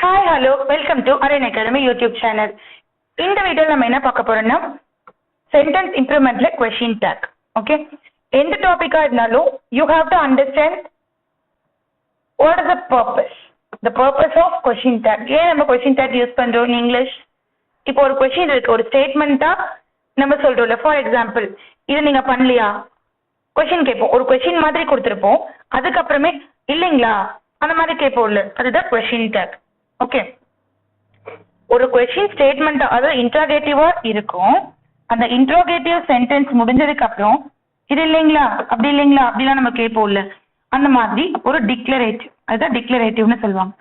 Hi, hello, welcome to Aryan Academy YouTube channel. இந்த வீடியோல நம்ம என்ன பார்க்க போறோம்னா sentence improvementல question tag. Okay? எந்த டாபிக்கா இருந்தாலும் you have to understand what is the purpose of question tag. ஏன் நம்ம question tag யூஸ் பண்றோம் in English? இப்போ ஒரு question இருக்கு, ஒரு ஸ்டேட்மெண்டா நம்ம சொல்றோம்ல. ஃபார் எக்ஸாம்பிள், இது நீங்க பண்ணலையா கொஸ்டின் கேட்போம், ஒரு கொஸ்டின் மாதிரி கொடுத்துருப்போம், அதுக்கப்புறமே இல்லைங்களா அந்த மாதிரி கேட்போம்ல, அதுதான் கொஸ்டின் டேக். ஓகே, ஒரு கொஸ்டின் ஸ்டேட்மெண்ட் அதாவது இன்ட்ராகேட்டிவா இருக்கும். அந்த இன்ட்ராகேட்டிவ் சென்டென்ஸ் முடிஞ்சதுக்கு அப்புறம் இது இல்லைங்களா அப்படி இல்லைங்களா அப்படிலாம் நம்ம கேட்போம்ல, அந்த மாதிரி ஒரு டிக்ளரேட்டிவ், அதுதான் டிக்ளரேட்டிவ்னு சொல்லுவாங்க.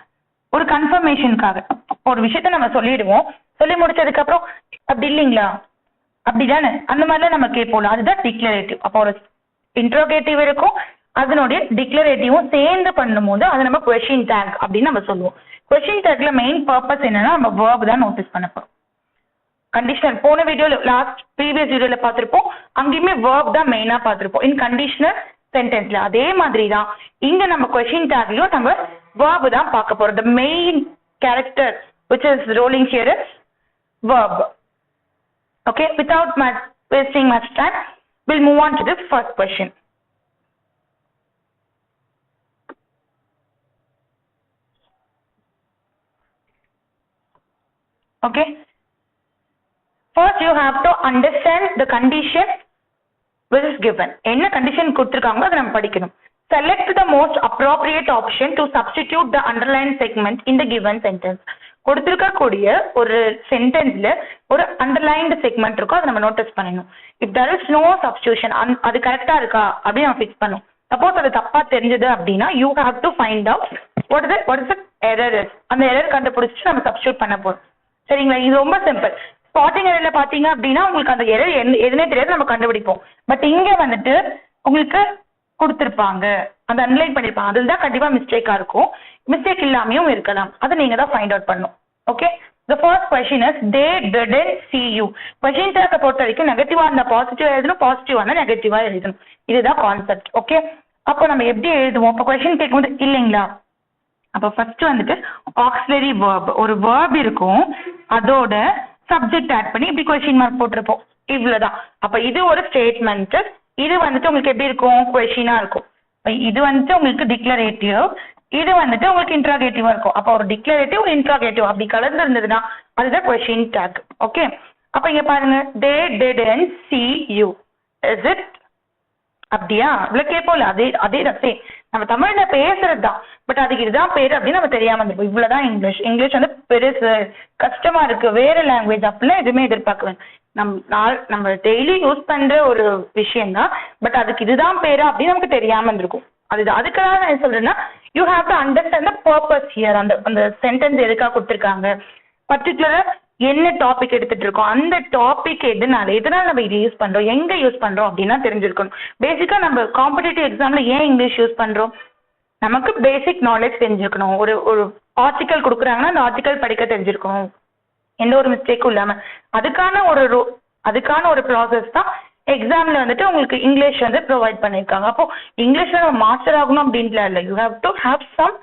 ஒரு கன்ஃபர்மேஷனுக்காக ஒரு விஷயத்த நம்ம சொல்லிடுவோம், சொல்லி முடிச்சதுக்கு அப்புறம் அப்படி இல்லைங்களா அப்படிதானே, அந்த மாதிரிலாம் நம்ம கேட்போம்ல, அதுதான் டிக்ளரேட்டிவ். அப்போ ஒரு இன்ட்ரோகேட்டிவ் இருக்கும், அதனுடைய டிக்ளரேட்டிவும் சேர்ந்து பண்ணும்போது அது நம்ம கொஸ்டின் டேக் அப்படின்னு நம்ம சொல்லுவோம். கொஸ்டின் டேக்ல மெயின் பர்பஸ் என்னன்னா நம்ம வேர்ப் தான் நோட்டீஸ் பண்ண போறோம். கண்டிஷனல் போன வீடியோல ப்ரீவியஸ் வீடியோல பார்த்திருப்போம், அங்கேயுமே வேர்ப் தான் மெயினா பார்த்திருப்போம் இன் கண்டிஷனல் சென்டென்ஸ்ல. அதே மாதிரி தான் இங்க நம்ம கொஸ்டின் டேக்லயும் நம்ம வேர்ப் தான் பார்க்க போறோம். the main character which is rolling here is verb. Okay, without wasting much time, we'll move on to this first question. Okay, first you have to understand the condition which is given. என்ன condition கொடுத்திருக்காங்க அதை நம்ம படிக்கணும். Select the most appropriate option to substitute the underlined segment in the given sentence. கொடுத்திருக்கக்கூடிய ஒரு சென்டென்ஸ்ல ஒரு underlined segment இருக்கும், அதை நம்ம நோட்டீஸ் பண்ணணும். If there is no substitution, அது கரெக்டா இருக்கா அப்படின்னு நம்ம ஃபிக்ஸ் பண்ணும். சப்போஸ் அது தப்பா தெரிஞ்சது அப்படின்னா you have to find out what is error. அந்த எரர் கண்டுபிடிச்சு நம்ம சப்ஸ்டியூட் பண்ண போறோம். சரிங்களா, இது ரொம்ப சிம்பிள். ஸ்பாட்டிங் எரர்ல பாத்தீங்க அப்படின்னா உங்களுக்கு அந்த எரர் எதுனே தெரியாது, நம்ம கண்டுபிடிப்போம். பட் இங்க வந்துட்டு உங்களுக்கு கொடுத்துருப்பாங்க, அந்த அனலைன் பண்ணிருப்பாங்க, அதுதான் கண்டிப்பா மிஸ்டேக்கா இருக்கும். மிஸ்டேக் இல்லாமையும் இருக்கலாம், அதை நீங்க தான் ஃபைண்ட் அவுட் பண்ணும். Okay, the first question is they didn't see you. question tag பொறுத்த வரைக்கும் நெகட்டிவா இருந்தா பாசிட்டிவா எழுதணும், பாசிட்டிவா இருந்தா நெகட்டிவா எழுதணும். இதுதான் கான்செப்ட். ஓகே, அப்போ நம்ம எப்படி எழுதுவோம்? இப்போ கொஸ்டின் கேட்கும்போது இல்லைங்களா, அப்போ ஃபர்ஸ்ட் வந்துட்டு ஆக்ஸிலரி verb, ஒரு verb இருக்கும், அதோட சப்ஜெக்ட் ஆட் பண்ணி இப்படி கொஸ்டின் மார்க் போட்டிருப்போம், இவ்வளவுதான். அப்ப இது ஒரு ஸ்டேட்மெண்ட், இது வந்துட்டு உங்களுக்கு எப்படி இருக்கும், கொஸ்டினா இருக்கும். இது வந்துட்டு உங்களுக்கு டிக்ளரேட்டிவ், இது வந்துட்டு உங்களுக்கு இன்ட்ராகேட்டிவா இருக்கும். அப்போ ஒரு டிக்ளரேட்டிவ் ஒரு இன்ட்ராகேட்டிவ் அப்படி கலந்து இருந்ததுன்னா அதுதான் கொஸ்டின் டேக். ஓகே, அப்ப இங்க பாருங்க, they didn't see you, is it? அப்படியா இவ்வளவு கேட்போம்ல, அதே தான் நம்ம தமிழ்ல பேசுறது தான், பட் அதுக்கு இதுதான் பேரு அப்படின்னு நம்ம தெரியாம இருந்திருப்போம். இவ்வளவுதான் இங்கிலீஷ். இங்கிலீஷ் வந்து பெருசு கஷ்டமா இருக்கு, வேற லாங்குவேஜ் அப்படிலாம் எதுவுமே எதிர்பார்க்குவேன். நம்ம டெய்லி யூஸ் பண்ற ஒரு விஷயம் தான், பட் அதுக்கு இதுதான் பேரு அப்படின்னு நமக்கு தெரியாம இருந்திருக்கும். அதுக்காக நான் என்ன சொல்றேன்னா, you have to understand the purpose here. அந்த சென்டென்ஸ் எதுக்காக கொடுத்துருக்காங்க, பர்டிகுலரா என்ன டாபிக் எடுத்துட்டு இருக்கோம், அந்த டாபிக் எதனால நம்ம இது யூஸ் பண்றோம், எங்க யூஸ் பண்றோம் அப்படின்னா தெரிஞ்சிருக்கணும். பேசிக்கா நம்ம காம்படிட்டிவ் எக்ஸாம்ல ஏன் இங்கிலீஷ் யூஸ் பண்றோம், நமக்கு பேசிக் நாலேஜ் தெரிஞ்சிருக்கணும். ஒரு ஆர்டிக்கல் கொடுக்குறாங்கன்னா அந்த ஆர்டிக்கல் படிக்க தெரிஞ்சிருக்கணும், எந்த ஒரு மிஸ்டேக்கும் இல்லாம. அதுக்கான ஒரு ப்ராசஸ் தான் எக்ஸாம்ல வந்துட்டு உங்களுக்கு இங்கிலீஷ் வந்து ப்ரொவைட் பண்ணிருக்காங்க. அப்போ இங்கிலீஷ்ல நம்ம மாஸ்டர் ஆகணும் அப்படின்ட்டு இல்லை, you have to have some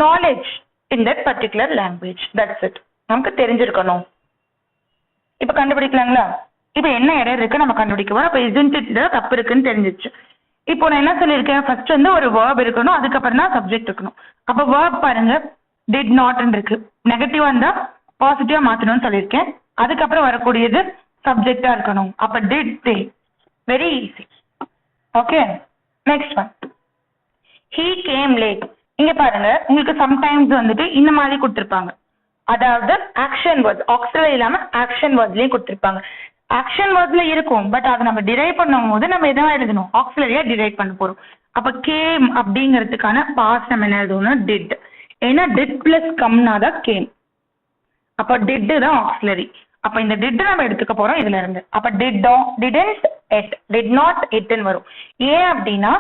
knowledge in that particular language, that's it. நமக்கு தெரிஞ்சிருக்கணும். இப்ப கண்டுபிடிக்கலாங்களா? இப்ப என்ன எரர் இருக்கு நம்ம கண்டுபிடிக்கணும். அப்ப isn't it தப்பு இருக்குன்னு தெரிஞ்சிச்சு. இப்போ நான் என்ன சொல்லியிருக்கேன், ஃபர்ஸ்ட் வந்து ஒரு verb இருக்கணும், அதுக்கப்புறம் தான் சப்ஜெக்ட் இருக்கணும். அப்ப verb பாருங்க, did not இருக்கு, நெகட்டிவா இருந்தா பாசிட்டிவா மாத்தணும்னு சொல்லியிருக்கேன். அதுக்கப்புறம் வரக்கூடியது சப்ஜெக்டா இருக்கணும். அப்ப did they, very easy. Okay, next one, he came late. இங்க பாருங்க, உங்களுக்கு சம்டைம்ஸ் வந்துட்டு இந்த மாதிரி கொடுத்துருப்பாங்க, அதாவது ஆக்ஷன் வேர்ட்ஸ், ஆக்ஸிலரி இல்லாம ஆக்ஷன் வேர்ட்ஸ்லயும் கொடுத்துருப்பாங்க. ஆக்ஷன் வேர்ட்ஸ்ல இருக்கும், பட் அதை நம்ம டிரைவ் பண்ணும் போது நம்ம எதாவது எழுதணும், ஆக்ஸிலரியா டிரைவ் பண்ண போறோம். அப்ப கேம் அப்படிங்கிறதுக்கான பாஸ்ட் நம்ம என்ன எழுதணும்னா டிட், ஏன்னா டிட் பிளஸ் கம்னா தான் கேம். அப்ப டிட் தான் ஆக்ஸிலரி. அப்ப இந்த டிட் நம்ம எடுத்துக்க போறோம் இதுல இருந்து. அப்ப did not it வரும். ஏன் அப்படின்னா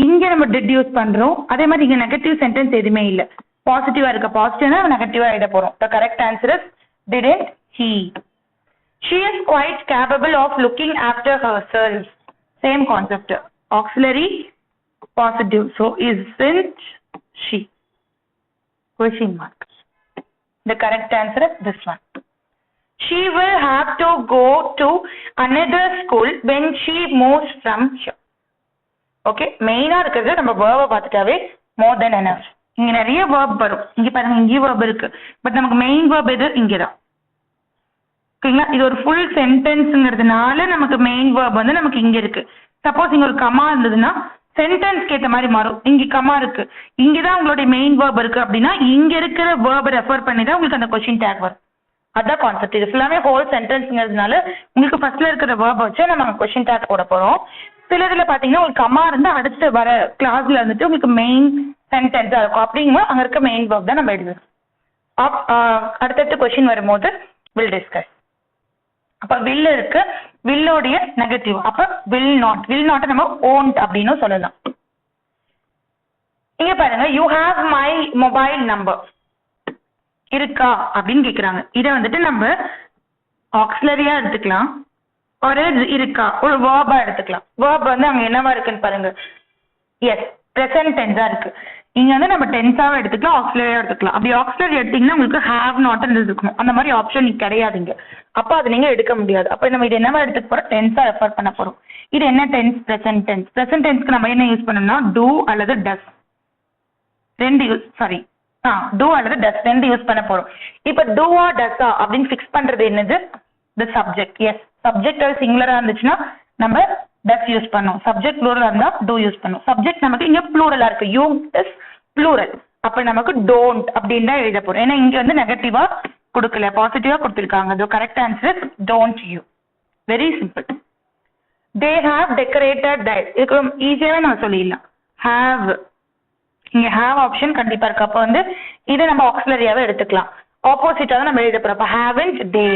இங்க நம்ம டிட் யூஸ் பண்றோம், அதே மாதிரி இங்க நெகட்டிவ் சென்டென்ஸ் எதுவுமே இல்ல, பாசிட்டிவா இருக்க, பாசிட்டிவ் தான் நெகட்டிவா எழுத போறோம். the correct answer is didn't he. she is quite capable of looking after herself, same concept, auxiliary positive, so isn't she, question mark. The correct answer is this one. She will have to go to another school when she moves from here. Okay, மெயினா இருக்கிறது நம்ம verb பார்த்துட்டாவே more than enough. இங்க நிறைய verb வரும். இங்க பாருங்க இங்க verb இருக்கு. பட் நமக்கு மெயின் verb எது இங்கதான். ஓகேங்களா, இது ஒரு ஃபுல் சென்டென்ஸ்ங்கிறதுனால நமக்கு மெயின் verb வந்து நமக்கு இங்க இருக்கு. சப்போஸ் இங்க ஒரு கமா இருந்ததுன்னா சென்டென்ஸ்க்கு ஏற்ற மாதிரி மாறும். இங்க கமா இருக்கு, இங்கதான் உங்களுடைய மெயின் verb இருக்கு அப்படின்னா இங்க இருக்கிற verb ரெஃபர் பண்ணி தான் உங்களுக்கு அந்த கொஸ்டின் டேக் வரும். அதான் கான்செப்ட். இது ஃபுல்லாமே ஹோல் சென்டென்ஸ்ங்கிறதுனால உங்களுக்கு ஃபர்ஸ்ட்ல இருக்கிற verb வச்சு நம்ம கொஸ்டின் டேக் போட போறோம். சில இதுல பாத்தீங்கன்னா உங்களுக்கு கமா இருந்து அடுத்து வர கிளாஸ்ல இருந்துட்டு உங்களுக்கு மெயின் சென்டென்ஸா இருக்கும். அப்படிங்கும்போது அங்க இருக்க மெயின் verb தான் நம்ம எழுதுவோம். அடுத்தடுத்து கொஸ்டின் வரும்போது வில் டிஸ்கஸ். அப்ப வில் இருக்கு, வில்லோடைய நெகட்டிவ். அப்ப வில் நாட் நம்ம ஓன்ட் அப்படின்னு சொல்லலாம். இங்க பாருங்க, you have my mobile number இருக்கா அப்படின்னு கேக்குறாங்க. இதை வந்துட்டு நம்ம ஆக்ஸிலரியா எடுத்துக்கலாம், ஒரு இருக்கா ஒரு வேர்பா எடுத்துக்கலாம். வேர்ப் வந்து அங்க என்னவா இருக்குன்னு பாருங்க. எஸ், பிரசன்ட் டென்ஸா இருக்கு. இங்க வந்து நம்ம டென்ஸாவை எடுத்துக்கலாம், ஆக்ஸிலரியா எடுத்துக்கலாம். அப்படி ஆக்ஸிலரி எடுத்தீங்கன்னா உங்களுக்கு ஹேவ் நாட் இருக்கணும். அந்த மாதிரி ஆப்ஷன் கிடையாதுங்க. அப்ப அது நீங்க எடுக்க முடியாது. அப்ப நம்ம இது என்னவா எடுத்துக்க போறோம், டென்ஸா ரெஃபர் பண்ண போறோம். இது என்ன டென்ஸ், பிரசன்ட் டென்ஸ். பிரசன்ட் டென்ஸ்க்கு நம்ம என்ன யூஸ் பண்ணணும்னா டூ அல்லது டஸ் ரெண்டு டூ அல்லது டஸ் ரெண்டு யூஸ் பண்ண போறோம். இப்ப டூவா டஸ்ஸா அப்படின்னு ஃபிக்ஸ் பண்றது என்னது, தி சப்ஜெக்ட். எஸ், சப்ஜெக்ட் சிங்குலரா இருந்துச்சுன்னா நம்ம டஸ் யூஸ் பண்ணும். சப்ஜெக்ட் ப்ளூரலா இருந்தா டூ யூஸ் பண்ணும். சப்ஜெக்ட் நமக்கு இங்க ப்ளூரலா இருக்கு, யூ இஸ் ப்ளூரல். அப்ப நமக்கு டோன்ட் அப்படின்னு தான் எழுத போறோம். ஏன்னா இங்க வந்து நெகட்டிவா கொடுக்கல, பாசிட்டிவா கொடுத்திருக்காங்க. the correct answer is don't you. very simple. they have decorated that. இதுக்கு ஈஸியாவே நம்ம சொல்லிடலாம். have, இங்க have ஆப்ஷன் கண்டிப்பா இருக்கு. அப்ப வந்து இதை நம்ம ஆக்ஸிலரியாவே எடுத்துக்கலாம். ஆப்போசிட்டா தான் நம்ம எழுத போறோம். அப்ப haven't they.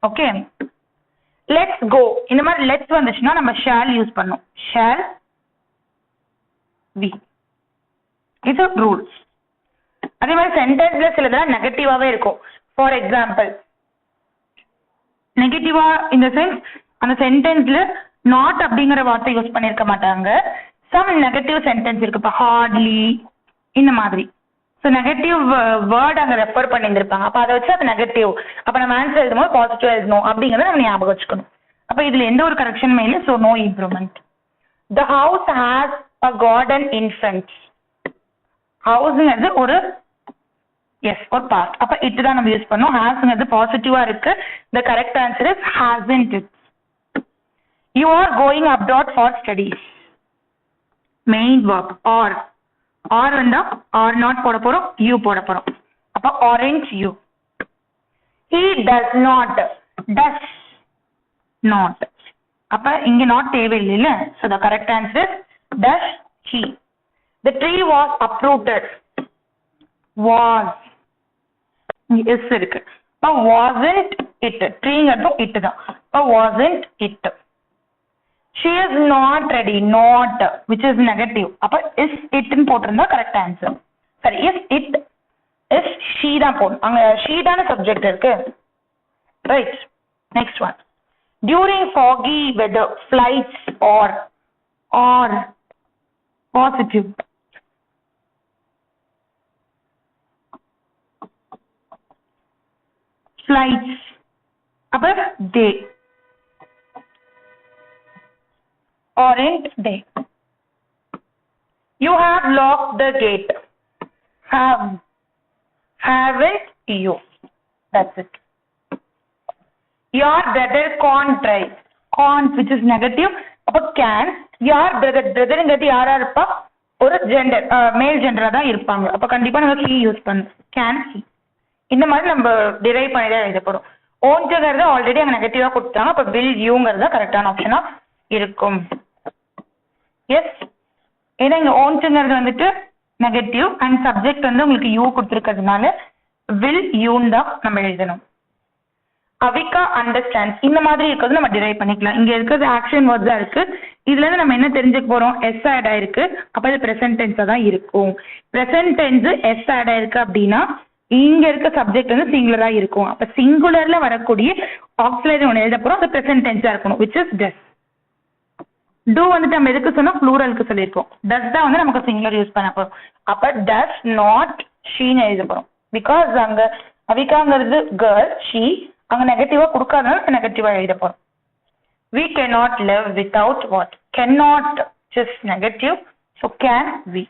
Okay, let's go. இந்த மாதிரி let's வந்துச்சுன்னா நம்ம shall யூஸ் பண்ணோம். shall we. இது ரூல். அதே மாதிரி சென்டென்ஸ்ல சிலதெல்லாம் நெகட்டிவாவே இருக்கும். ஃபார் எக்ஸாம்பிள், நெகட்டிவா இந்த சென்ஸ் அந்த சென்டென்ஸ்ல நாட் அப்படிங்கிற வார்த்தை யூஸ் பண்ணிருக்க மாட்டாங்க. சம் நெகட்டிவ் சென்டென்ஸ் இருக்கு. இப்போ ஹார்ட்லி இந்த மாதிரி. ஸோ நெகட்டிவ் வேர்ட் அங்கே ரெஃபர் பண்ணியிருந்திருப்பாங்க. அப்போ அதை வச்சு அது நெகட்டிவ். அப்போ நம்ம ஆன்சர் எழுதும்போது பாசிட்டிவ் எழுதணும் அப்படிங்கிறத நம்ம ஞாபகம் வச்சுக்கணும். அப்போ இதுல எந்த ஒரு கரெக்ஷனுமே இல்லை. So no improvement. The house has a garden in front. ஹவுஸ்ங்கிறது ஒரு எஸ் ஒரு பார்ட். அப்ப இட் தான் நம்ம யூஸ் பண்ணோம். ஹாஸ்ங்கிறது பாசிட்டிவா இருக்கு. the correct answer is hasn't it. you are going abroad for studies. main verb or வந்தா or not போட போறோம், you போட போறோம். அப்ப aren't you. he does not அப்ப இங்க நாட் தேவையில்லை. so the correct answer is does he. the tree was uprooted. was is இருக்கு. அப்ப wasn't it. ட்ரீங்கிறதும் it தான். அப்ப wasn't it. she is not ready. not which is negative. அப்ப is it ன்னு போட்டிருந்தா கரெக்ட் ஆன்சர். சரி, is it is she தான் போடணும். அங்க she தான சப்ஜெக்ட் இருக்கு. Right. Next one. during foggy weather flights or positive. flights அப்ப they aren't they. you have locked the gate. haven't you. that's it. your brother can't drive. can't which is negative. அப்ப can. your brotherங்கிறது யாரா இருப்பா, ஒரு gender மேல் ஜெண்டரா தான் இருப்பாங்க. அப்ப கண்டிப்பா நம்ம he யூஸ் பண்ணணும். can he. இந்த மாதிரி நம்ம டிரைவ் பண்ணி தான் எழுதப்படும். ஓன்ட்டுங்கிறது ஆல்ரெடி அங்கே நெகட்டிவா கொடுத்தாங்க. அப்போ வில் யூங்கிறது தான் கரெக்டான ஆப்ஷனா இருக்கும். எஸ், ஏன்னா இங்க ஓன்ட்டுங்கிறது வந்துட்டு நெகட்டிவ் அண்ட் சப்ஜெக்ட் வந்து உங்களுக்கு யூ கொடுத்துருக்கிறதுனால வில் யூன்னு தான் நம்ம எழுதணும். அவிகா அண்டர்ஸ்டாண்ட்ஸ் இந்த மாதிரி இருக்கிறது நம்ம டிரைவ் பண்ணிக்கலாம். இங்க இருக்கிறது ஆக்ஷன் வேர்ட் தான் இருக்கு. இதுல இருந்து நம்ம என்ன தெரிஞ்சுக்க போறோம், எஸ் ஆட் ஆயிருக்கு. அப்ப இது பிரசன்ட் டென்ஸா தான் இருக்கும். பிரசன்ட் டென்ஸ் எஸ் ஆட் ஆயிருக்கு அப்படின்னா இங்க இருக்க சப்ஜெக்ட் வந்து சிங்குலரா இருக்கும். அப்ப சிங்குலர்ல வரக்கூடிய ஆக்ஸிலரி ஒன்று எழுத போறோம். அது பிரசன்ட் டென்ஸா இருக்கணும். which is does. do வந்துட்டு நம்ம எதுக்கு சொன்னா ப்ளூரலுக்கு சொல்லியிருக்கோம். does தான் வந்து நமக்கு சிங்குலர் யூஸ் பண்ண போறோம். அப்ப does not she எழுத போறோம். பிகாஸ் அங்க அவிகாங்கிறது கேர்ள் ஷீ அங்க நெகட்டிவா கொடுக்காதனால நெகட்டிவா எழுத போறோம். We cannot live without what? Cannot just negative. So can we?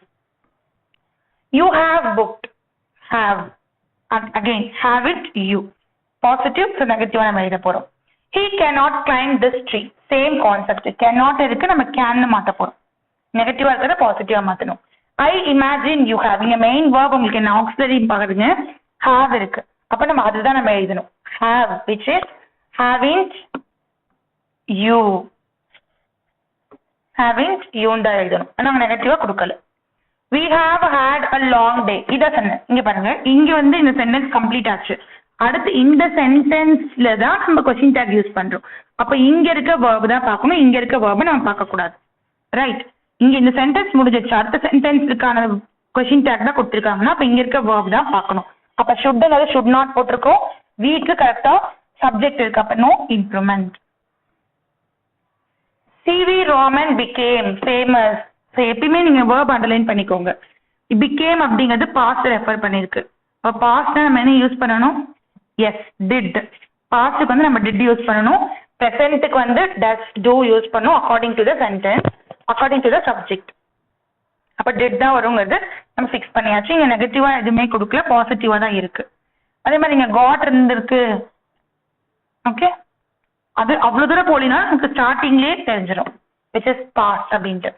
You have booked. Have. Again, have it you. Positive, so negative நம்ம எழுத போறோம். He cannot climb this tree. Same concept. Cannot இருக்கு நம்ம can மாத்த போறோம். நெகட்டிவா இருக்கிறத பாசிட்டிவா மாத்தணும். I imagine you have. இங்க மெயின் verb உங்களுக்கு என்ன auxiliary பாருங்க. have இருக்கு. அப்ப நம்ம அதுதான் நம்ம எழுதணும். Have, which is haven't you. Haven't you தான் எழுதணும். நாங்க நெகட்டிவா கொடுக்கல. We have had a long day. இத சொன்னேன். இங்க பாருங்க. இங்க வந்து இந்த சென்டென்ஸ் கம்ப்ளீட் ஆச்சு. அடுத்து இந்த சென்டென்ஸ்ல தான் நம்ம கொஸ்டின் டேக் யூஸ் பண்றோம். அப்ப இங்க இருக்க verb தான் பார்க்கணும். இங்க இருக்க verb நம்ம பார்க்க கூடாது. ரைட். இங்க இந்த சென்டென்ஸ் முடிஞ்சிச்சு. அடுத்த சென்டென்ஸ்க்கான கொஸ்டின் டேக் தான் கொடுத்திருக்காங்கன்னா அப்ப இங்க இருக்க verb தான் பார்க்கணும். அப்ப should அல்லது should not போட்டிருக்கோம். வீக்கு கரெக்டா சப்ஜெக்ட் இருக்கு. அப்ப no improvement. C.V. Raman became famous. So எப்பயுமே நீங்க verb அண்டர்லைன் பண்ணிக்கோங்க. became அப்படிங்கிறது பாஸ்ட் ரெஃபர் பண்ணிருக்கு. இப்போ பாஸ்ட் நம்ம என்ன யூஸ் பண்ணணும்? S did. பாஸ்ட்டுக்கு வந்து நம்ம டிட் யூஸ் பண்ணணும். ப்ரெசென்ட்டுக்கு வந்து டஸ் டூ யூஸ் பண்ணணும் according to the sentence, according to the subject. அப்போ டிட் தான் வருங்கிறது நம்ம ஃபிக்ஸ் பண்ணியாச்சு. இங்கே நெகட்டிவா எதுவுமே கொடுக்கல, பாசிட்டிவா தான் இருக்கு. அதே மாதிரி இங்க காட் இருந்திருக்கு. ஓகே, அது அவ்வளவு தூரம் போலினா நமக்கு ஸ்டார்டிங்லேயே தெரிஞ்சிடும் விச் இஸ் பாஸ்ட் அப்படின்ட்டு.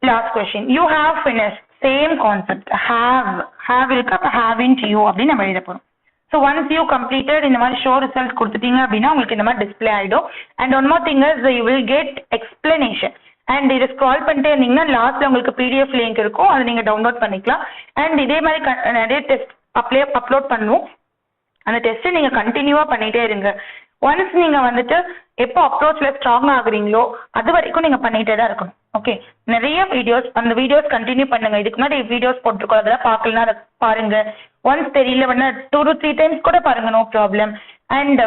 Last question. You have finished. Same concept. Have இருக்கு. அப்போ ஹாவின்ட் யூ அப்படின்னு நம்ம எழுத போறோம். ஸோ ஒன்ஸ் யூ கம்ப்ளீட்டட் இந்த மாதிரி ஷோ ரிசல்ட் கொடுத்துட்டீங்க அப்படின்னா உங்களுக்கு இந்த மாதிரி டிஸ்பிளே ஆயிடும். And one more thing is you will get explanation. And இதை ஸ்க்ரால் பண்ணிட்டே இருந்தீங்கன்னா லாஸ்ட்ல உங்களுக்கு PDF லிங்க் இருக்கும், அதை நீங்க டவுன்லோட் பண்ணிக்கலாம். அண்ட் இதே மாதிரி நிறைய டெஸ்ட் அப்லோட் பண்ணுவோம். அந்த டெஸ்ட்டை நீங்க கண்டினியூவா பண்ணிட்டே இருங்க. ஒன்ஸ் நீங்க வந்துட்டு எப்போ அப்ரோச்ல ஸ்ட்ராங் ஆகுறீங்களோ அது வரைக்கும் நீங்க பண்ணிட்டே தான் இருக்கணும். ஓகே, நிறைய வீடியோஸ், அந்த வீடியோஸ் கண்டினியூ பண்ணுங்க. இதுக்கு முன்னாடி வீடியோஸ் போட்டிருக்கோம், அதெல்லாம் பார்க்கலன்னா அதை பாருங்க. ஒன்ஸ் தெரியல வேணா 2 to 3 times கூட பாருங்க, நோ ப்ராப்ளம். அண்ட்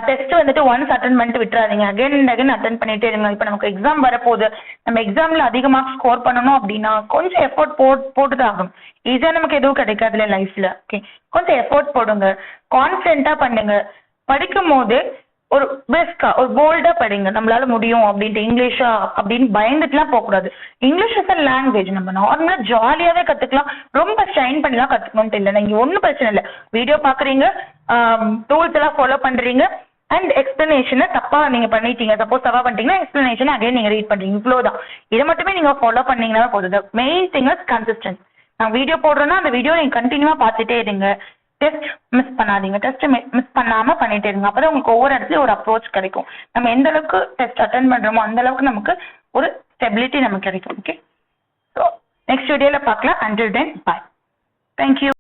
டெஸ்ட் வந்துட்டு ஒன்ஸ் அட்டன் பண்ணிட்டு விட்டுறாதீங்க, அகைன் அண்ட் அகைன் அட்டன் பண்ணிட்டே இருங்க. இப்போ நமக்கு எக்ஸாம் வரப்போகுது, நம்ம எக்ஸாம்ல அதிக மார்க்ஸ் ஸ்கோர் பண்ணணும் அப்படின்னா கொஞ்சம் எஃபோர்ட் போட்டுதான் ஆகணும். ஈஸியா நமக்கு எதுவும் கிடைக்காதுல லைஃப்ல. ஓகே, கொஞ்சம் எஃபோர்ட் போடுங்க, கான்ஃபிடென்ட்டா பண்ணுங்க. படிக்கும் போது ஒரு பெஸ்டா ஒரு போல்டா படிங்க, நம்மளால முடியும் அப்படின்ட்டு. இங்கிலீஷா அப்படின்னு பயந்துட்டுலாம் போகக்கூடாது. இங்கிலீஷ் இஸ் அ லாங்குவேஜ், நம்ம நார்மலா ஜாலியாவே கத்துக்கலாம். ரொம்ப ஷைன் பண்ணலாம் கத்துக்கணும்ட்டு இல்லை. நீங்க ஒன்றும் பிரச்சனை இல்லை. வீடியோ பாக்குறீங்க, டூல்ஸ் எல்லாம் ஃபாலோ பண்றீங்க, அண்ட் எக்ஸ்பிளனேஷனை தப்பா நீங்க பண்ணிட்டீங்க, சப்போஸ் தப்பா பண்ணிட்டீங்கன்னா எக்ஸ்பிளனேஷன் அகைன் நீங்க ரீட் பண்றீங்க, இவ்வளவுதான். இதை மட்டுமே நீங்க ஃபாலோ பண்ணீங்கன்னா போதும். Main thing is consistence. நான் வீடியோ போடுறேன்னா அந்த வீடியோ நீங்க கண்டினியூவா பார்த்துட்டே இருங்க. டெஸ்ட் மிஸ் பண்ணாதீங்க. டெஸ்ட் மிஸ் பண்ணாம பண்ணிட்டே இருங்க. அப்பதான் உங்களுக்கு ஒவ்வொரு இடத்துலயும் ஒரு அப்ரோச் கிடைக்கும். நம்ம எந்த அளவுக்கு டெஸ்ட் அட்டென்ட் பண்றோமோ அந்த அளவுக்கு நமக்கு ஒரு ஸ்டெபிலிட்டி நமக்கு கிடைக்கும். ஓகே, ஸோ நெக்ஸ்ட் வீடியோல பார்க்கலாம். அண்டில் தென் பாய். தேங்க்யூ.